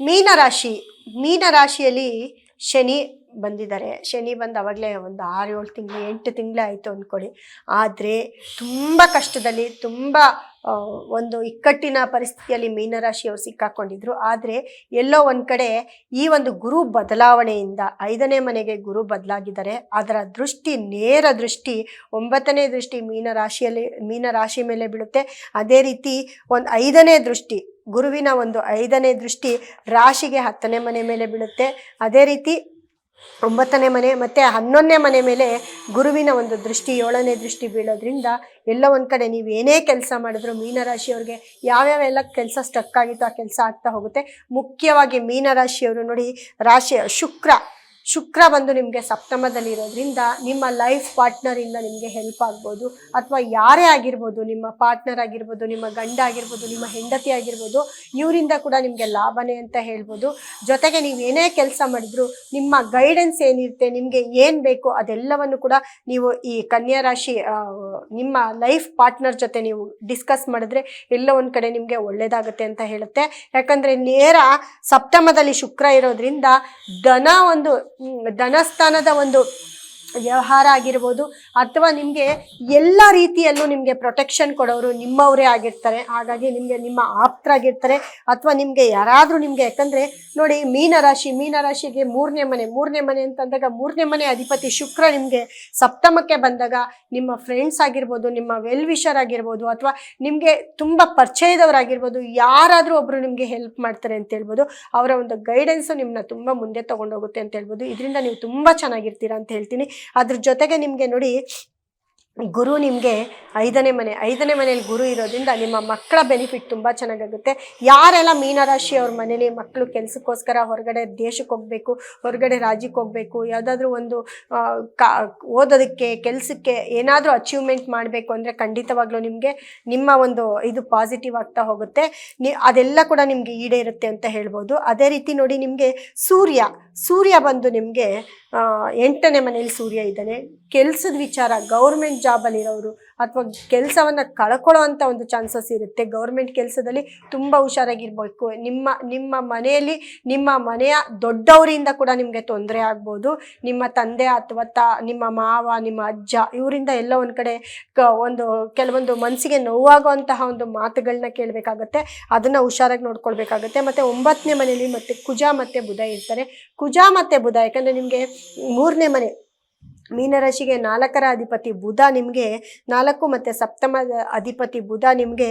ಮೀನರಾಶಿ ಮೀನರಾಶಿಯಲ್ಲಿ ಶನಿ ಬಂದಿದ್ದಾರೆ. ಶನಿ ಬಂದು ಅವಾಗಲೇ ಒಂದು 6-7 ತಿಂಗಳು 8 ತಿಂಗಳೇ ಆಯಿತು ಅಂದ್ಕೊಳ್ಳಿ. ಆದರೆ ತುಂಬ ಕಷ್ಟದಲ್ಲಿ ತುಂಬ ಒಂದು ಇಕ್ಕಟ್ಟಿನ ಪರಿಸ್ಥಿತಿಯಲ್ಲಿ ಮೀನರಾಶಿಯವರು ಸಿಕ್ಕಾಕೊಂಡಿದ್ರು. ಆದರೆ ಎಲ್ಲೋ ಒಂದು ಕಡೆ ಈ ಒಂದು ಗುರು ಬದಲಾವಣೆಯಿಂದ 5ನೇ ಮನೆಗೆ ಗುರು ಬದಲಾಗಿದ್ದಾರೆ. ಅದರ ದೃಷ್ಟಿ, ನೇರ ದೃಷ್ಟಿ 9ನೇ ದೃಷ್ಟಿ ಮೀನರಾಶಿ ಮೇಲೆ ಬೀಳುತ್ತೆ. ಅದೇ ರೀತಿ ಒಂದು 5ನೇ ದೃಷ್ಟಿ, ಗುರುವಿನ ಒಂದು 5ನೇ ದೃಷ್ಟಿ ರಾಶಿಗೆ 10ನೇ ಮನೆ ಮೇಲೆ ಬೀಳುತ್ತೆ. ಅದೇ ರೀತಿ 9ನೇ ಮನೆ ಮತ್ತು 11ನೇ ಮನೆ ಮೇಲೆ ಗುರುವಿನ ಒಂದು ದೃಷ್ಟಿ, 7ನೇ ದೃಷ್ಟಿ ಬೀಳೋದ್ರಿಂದ ಎಲ್ಲ ಒಂದು ಕಡೆ ನೀವು ಏನೇ ಕೆಲಸ ಮಾಡಿದ್ರು ಮೀನರಾಶಿಯವ್ರಿಗೆ ಯಾವ್ಯಾವೆಲ್ಲ ಕೆಲಸ ಸ್ಟಕ್ ಆಗಿತ್ತು ಆ ಕೆಲಸ ಆಗ್ತಾ ಹೋಗುತ್ತೆ. ಮುಖ್ಯವಾಗಿ ಮೀನರಾಶಿಯವರು ನೋಡಿ, ಶುಕ್ರ ಬಂದು ನಿಮಗೆ ಸಪ್ತಮದಲ್ಲಿ ಇರೋದ್ರಿಂದ ನಿಮ್ಮ ಲೈಫ್ ಪಾರ್ಟ್ನರಿಂದ ನಿಮಗೆ ಹೆಲ್ಪ್ ಆಗ್ಬೋದು. ಅಥವಾ ಯಾರೇ ಆಗಿರ್ಬೋದು, ನಿಮ್ಮ ಪಾರ್ಟ್ನರ್ ಆಗಿರ್ಬೋದು, ನಿಮ್ಮ ಗಂಡ ಆಗಿರ್ಬೋದು, ನಿಮ್ಮ ಹೆಂಡತಿ ಆಗಿರ್ಬೋದು, ಇವರಿಂದ ಕೂಡ ನಿಮಗೆ ಲಾಭನೇ ಅಂತ ಹೇಳ್ಬೋದು. ಜೊತೆಗೆ ನೀವು ಏನೇ ಕೆಲಸ ಮಾಡಿದ್ರು ನಿಮ್ಮ ಗೈಡೆನ್ಸ್ ಏನಿರುತ್ತೆ, ನಿಮಗೆ ಏನು ಬೇಕು ಅದೆಲ್ಲವನ್ನು ಕೂಡ ನೀವು ಈ ಕನ್ಯಾ ರಾಶಿ ನಿಮ್ಮ ಲೈಫ್ ಪಾರ್ಟ್ನರ್ ಜೊತೆ ನೀವು ಡಿಸ್ಕಸ್ ಮಾಡಿದ್ರೆ ಎಲ್ಲ ಒಂದು ಕಡೆ ನಿಮಗೆ ಒಳ್ಳೆಯದಾಗುತ್ತೆ ಅಂತ ಹೇಳುತ್ತೆ. ಯಾಕಂದರೆ ನೇರ ಸಪ್ತಮದಲ್ಲಿ ಶುಕ್ರ ಇರೋದ್ರಿಂದ ಧನಸ್ಥಾನದ ಒಂದು ವ್ಯವಹಾರ ಆಗಿರ್ಬೋದು, ಅಥವಾ ನಿಮಗೆ ಎಲ್ಲ ರೀತಿಯಲ್ಲೂ ನಿಮಗೆ ಪ್ರೊಟೆಕ್ಷನ್ ಕೊಡೋರು ನಿಮ್ಮವರೇ ಆಗಿರ್ತಾರೆ. ಹಾಗಾಗಿ ನಿಮಗೆ ನಿಮ್ಮ ಆಪ್ತರಾಗಿರ್ತಾರೆ. ಅಥವಾ ನಿಮಗೆ ಯಾರಾದರೂ ನಿಮಗೆ, ಯಾಕಂದರೆ ನೋಡಿ ಮೀನರಾಶಿಗೆ 3ನೇ ಮನೆ ಅಂತಂದಾಗ 3ನೇ ಮನೆ ಅಧಿಪತಿ ಶುಕ್ರ ನಿಮಗೆ ಸಪ್ತಮಕ್ಕೆ ಬಂದಾಗ ನಿಮ್ಮ ಫ್ರೆಂಡ್ಸ್ ಆಗಿರ್ಬೋದು, ನಿಮ್ಮ ವೆಲ್ ವಿಷರ್ ಆಗಿರ್ಬೋದು, ಅಥವಾ ನಿಮಗೆ ತುಂಬ ಪರಿಚಯದವರಾಗಿರ್ಬೋದು, ಯಾರಾದರೂ ಒಬ್ಬರು ನಿಮಗೆ ಹೆಲ್ಪ್ ಮಾಡ್ತಾರೆ ಅಂತ ಹೇಳ್ಬೋದು. ಅವರ ಒಂದು ಗೈಡೆನ್ಸು ನಿಮ್ಮನ್ನ ತುಂಬ ಮುಂದೆ ತೊಗೊಂಡೋಗುತ್ತೆ ಅಂತ ಹೇಳ್ಬೋದು. ಇದರಿಂದ ನೀವು ತುಂಬ ಚೆನ್ನಾಗಿರ್ತೀರಾ ಅಂತ ಹೇಳ್ತೀನಿ. ಅದ್ರ ಜೊತೆಗೆ ನಿಮಗೆ ನೋಡಿ, ಗುರು ನಿಮಗೆ 5ನೇ ಮನೆಯಲ್ಲಿ ಗುರು ಇರೋದ್ರಿಂದ ನಿಮ್ಮ ಮಕ್ಕಳ ಬೆನಿಫಿಟ್ ತುಂಬ ಚೆನ್ನಾಗಾಗುತ್ತೆ. ಯಾರೆಲ್ಲ ಮೀನರಾಶಿಯವ್ರ ಮನೇಲಿ ಮಕ್ಕಳು ಕೆಲಸಕ್ಕೋಸ್ಕರ ಹೊರಗಡೆ ದೇಶಕ್ಕೆ ಹೋಗಬೇಕು, ಹೊರಗಡೆ ರಾಜ್ಯಕ್ಕೆ ಹೋಗಬೇಕು, ಯಾವುದಾದ್ರೂ ಒಂದು ಓದೋದಕ್ಕೆ, ಕೆಲಸಕ್ಕೆ ಏನಾದರೂ ಅಚೀವ್ಮೆಂಟ್ ಮಾಡಬೇಕು ಅಂದರೆ ಖಂಡಿತವಾಗ್ಲೂ ನಿಮಗೆ ನಿಮ್ಮ ಒಂದು ಇದು ಪಾಸಿಟಿವ್ ಆಗ್ತಾ ಹೋಗುತ್ತೆ. ಅದೆಲ್ಲ ಕೂಡ ನಿಮಗೆ ಈಡೇರುತ್ತೆ ಅಂತ ಹೇಳ್ಬೋದು. ಅದೇ ರೀತಿ ನೋಡಿ, ನಿಮಗೆ ಸೂರ್ಯ ಬಂದು ನಿಮಗೆ 8ನೇ ಮನೆಯಲ್ಲಿ ಸೂರ್ಯ ಇದ್ದಾನೆ. ಕೆಲಸದ ವಿಚಾರ, ಗೌರ್ಮೆಂಟ್ ಜಾಬಲ್ಲಿರೋರು ಅಥವಾ ಕೆಲಸವನ್ನು ಕಳ್ಕೊಳ್ಳೋ ಅಂಥ ಒಂದು ಚಾನ್ಸಸ್ ಇರುತ್ತೆ. ಗೌರ್ಮೆಂಟ್ ಕೆಲಸದಲ್ಲಿ ತುಂಬ ಹುಷಾರಾಗಿರ್ಬೇಕು. ನಿಮ್ಮ ಮನೆಯಲ್ಲಿ ನಿಮ್ಮ ಮನೆಯ ದೊಡ್ಡವರಿಂದ ಕೂಡ ನಿಮಗೆ ತೊಂದರೆ ಆಗ್ಬೋದು. ನಿಮ್ಮ ತಂದೆ ಅಥವಾ ನಿಮ್ಮ ಮಾವ, ನಿಮ್ಮ ಅಜ್ಜ, ಇವರಿಂದ ಎಲ್ಲ ಒಂದು ಕಡೆ ಕೆಲವೊಂದು ಮನಸ್ಸಿಗೆ ನೋವಾಗುವಂತಹ ಒಂದು ಮಾತುಗಳನ್ನ ಕೇಳಬೇಕಾಗತ್ತೆ. ಅದನ್ನು ಹುಷಾರಾಗಿ ನೋಡ್ಕೊಳ್ಬೇಕಾಗತ್ತೆ. ಮತ್ತು 9ನೇ ಮನೆಯಲ್ಲಿ ಮತ್ತು ಕುಜ ಮತ್ತು ಬುಧ ಇರ್ತಾರೆ. ಕುಜ ಮತ್ತು ಬುಧ, ಯಾಕಂದರೆ ನಿಮಗೆ 3ನೇ ಮನೆ ಮೀನರಾಶಿಗೆ 4ರ ಅಧಿಪತಿ ಬುಧ, ನಿಮಗೆ 4 ಮತ್ತು ಸಪ್ತಮದ ಅಧಿಪತಿ ಬುಧ ನಿಮಗೆ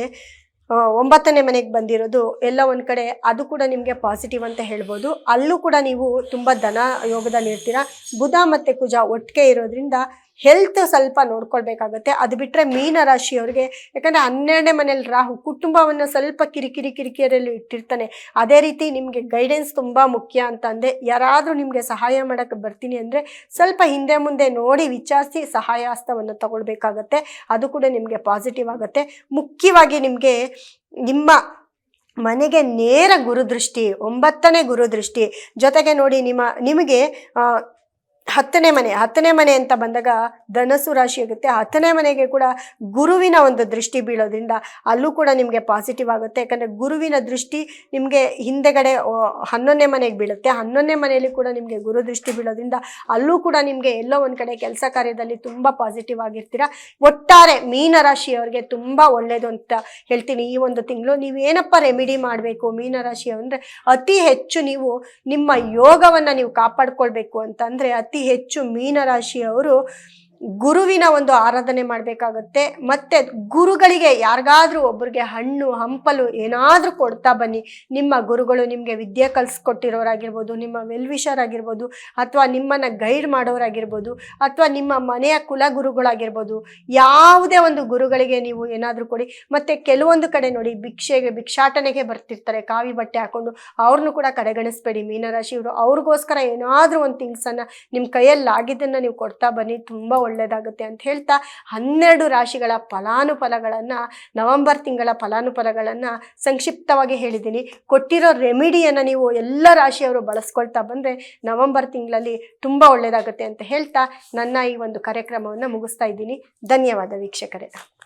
9ನೇ ಮನೆಗೆ ಬಂದಿರೋದು ಎಲ್ಲ ಒಂದು ಕಡೆ ಅದು ಕೂಡ ನಿಮಗೆ ಪಾಸಿಟಿವ್ ಅಂತ ಹೇಳ್ಬೋದು. ಅಲ್ಲೂ ಕೂಡ ನೀವು ತುಂಬ ಧನ ಯೋಗದಲ್ಲಿ ಇರ್ತೀರ. ಬುಧ ಮತ್ತು ಕುಜ ಒಟ್ಟಿಗೆ ಇರೋದ್ರಿಂದ ಹೆಲ್ತ್ ಸ್ವಲ್ಪ ನೋಡ್ಕೊಳ್ಬೇಕಾಗತ್ತೆ. ಅದು ಬಿಟ್ಟರೆ ಮೀನರಾಶಿಯವ್ರಿಗೆ, ಯಾಕಂದರೆ 12ನೇ ಮನೇಲಿ ರಾಹು ಕುಟುಂಬವನ್ನು ಸ್ವಲ್ಪ ಕಿರಿಕಿರಿಯಲ್ಲಿ ಇಟ್ಟಿರ್ತಾನೆ. ಅದೇ ರೀತಿ ನಿಮಗೆ ಗೈಡೆನ್ಸ್ ತುಂಬ ಮುಖ್ಯ ಅಂತಂದೆ. ಯಾರಾದರೂ ನಿಮಗೆ ಸಹಾಯ ಮಾಡೋಕ್ಕೆ ಬರ್ತೀನಿ ಅಂದರೆ ಸ್ವಲ್ಪ ಹಿಂದೆ ಮುಂದೆ ನೋಡಿ ವಿಚಾರಿಸಿ ಸಹಾಯ ಹಸ್ತವನ್ನು ತಗೊಳ್ಬೇಕಾಗತ್ತೆ. ಅದು ಕೂಡ ನಿಮಗೆ ಪಾಸಿಟಿವ್ ಆಗುತ್ತೆ. ಮುಖ್ಯವಾಗಿ ನಿಮ್ಮ ಮನೆಗೆ ನೇರ ಗುರುದೃಷ್ಟಿ, 9ನೇ ಗುರುದೃಷ್ಟಿ. ಜೊತೆಗೆ ನೋಡಿ, ನಿಮಗೆ 10ನೇ ಮನೆ ಅಂತ ಬಂದಾಗ ಧನಸ್ಸು ರಾಶಿ ಆಗುತ್ತೆ. 10ನೇ ಮನೆಗೆ ಕೂಡ ಗುರುವಿನ ಒಂದು ದೃಷ್ಟಿ ಬೀಳೋದ್ರಿಂದ ಅಲ್ಲೂ ಕೂಡ ನಿಮಗೆ ಪಾಸಿಟಿವ್ ಆಗುತ್ತೆ. ಯಾಕಂದರೆ ಗುರುವಿನ ದೃಷ್ಟಿ ನಿಮಗೆ ಹಿಂದೆಗಡೆ 11ನೇ ಮನೆಗೆ ಬೀಳುತ್ತೆ. 11ನೇ ಮನೆಯಲ್ಲಿ ಕೂಡ ನಿಮಗೆ ಗುರು ದೃಷ್ಟಿ ಬೀಳೋದ್ರಿಂದ ಅಲ್ಲೂ ಕೂಡ ನಿಮಗೆ ಎಲ್ಲೋ ಒಂದು ಕಡೆ ಕೆಲಸ ಕಾರ್ಯದಲ್ಲಿ ತುಂಬ ಪಾಸಿಟಿವ್ ಆಗಿರ್ತೀರ. ಒಟ್ಟಾರೆ ಮೀನರಾಶಿಯವರಿಗೆ ತುಂಬ ಒಳ್ಳೆಯದು ಅಂತ ಹೇಳ್ತೀನಿ. ಈ ಒಂದು ತಿಂಗಳು ನೀವೇನಪ್ಪ ರೆಮಿಡಿ ಮಾಡಬೇಕು ಮೀನರಾಶಿಯವಂದರೆ, ಅತಿ ಹೆಚ್ಚು ನೀವು ನಿಮ್ಮ ಯೋಗವನ್ನು ನೀವು ಕಾಪಾಡ್ಕೊಳ್ಬೇಕು ಅಂತಂದರೆ ಅತಿ ಹೆಚ್ಚು ಮೀನರಾಶಿಯವರು ಗುರುವಿನ ಒಂದು ಆರಾಧನೆ ಮಾಡಬೇಕಾಗುತ್ತೆ. ಮತ್ತು ಗುರುಗಳಿಗೆ ಯಾರಿಗಾದ್ರೂ ಒಬ್ಬರಿಗೆ ಹಣ್ಣು ಹಂಪಲು ಏನಾದರೂ ಕೊಡ್ತಾ ಬನ್ನಿ. ನಿಮ್ಮ ಗುರುಗಳು ನಿಮಗೆ ವಿದ್ಯೆ ಕಲಿಸ್ಕೊಟ್ಟಿರೋರಾಗಿರ್ಬೋದು, ನಿಮ್ಮ ವೆಲ್ವಿಷರ್ ಆಗಿರ್ಬೋದು, ಅಥವಾ ನಿಮ್ಮನ್ನು ಗೈಡ್ ಮಾಡೋರಾಗಿರ್ಬೋದು, ಅಥವಾ ನಿಮ್ಮ ಮನೆಯ ಕುಲಗುರುಗಳಾಗಿರ್ಬೋದು, ಯಾವುದೇ ಒಂದು ಗುರುಗಳಿಗೆ ನೀವು ಏನಾದರೂ ಕೊಡಿ. ಮತ್ತು ಕೆಲವೊಂದು ಕಡೆ ನೋಡಿ, ಭಿಕ್ಷಾಟನೆಗೆ ಬರ್ತಿರ್ತಾರೆ ಕಾವಿ ಬಟ್ಟೆ ಹಾಕ್ಕೊಂಡು, ಅವ್ರನ್ನೂ ಕೂಡ ಕಡೆಗಣಿಸ್ಬೇಡಿ ಮೀನರಾಶಿಯವರು. ಅವ್ರಿಗೋಸ್ಕರ ಏನಾದರೂ ಒಂದು ಥಿಂಗ್ಸನ್ನು ನಿಮ್ಮ ಕೈಯಲ್ಲಿ ಆಗಿದ್ದನ್ನು ನೀವು ಕೊಡ್ತಾ ಬನ್ನಿ, ತುಂಬ ಒಳ್ಳೆಯದಾಗುತ್ತೆ ಅಂತ ಹೇಳ್ತಾ 12 ರಾಶಿಗಳ ಫಲಾನುಫಲಗಳನ್ನು, ನವೆಂಬರ್ ತಿಂಗಳ ಫಲಾನುಫಲಗಳನ್ನು ಸಂಕ್ಷಿಪ್ತವಾಗಿ ಹೇಳಿದ್ದೀನಿ. ಕೊಟ್ಟಿರೋ ರೆಮಿಡಿಯನ್ನು ನೀವು ಎಲ್ಲ ರಾಶಿಯವರು ಬಳಸ್ಕೊಳ್ತಾ ಬಂದರೆ ನವೆಂಬರ್ ತಿಂಗಳಲ್ಲಿ ತುಂಬ ಒಳ್ಳೆಯದಾಗುತ್ತೆ ಅಂತ ಹೇಳ್ತಾ ನನ್ನ ಈ ಒಂದು ಕಾರ್ಯಕ್ರಮವನ್ನು ಮುಗಿಸ್ತಾ ಇದ್ದೀನಿ. ಧನ್ಯವಾದ ವೀಕ್ಷಕರೇ.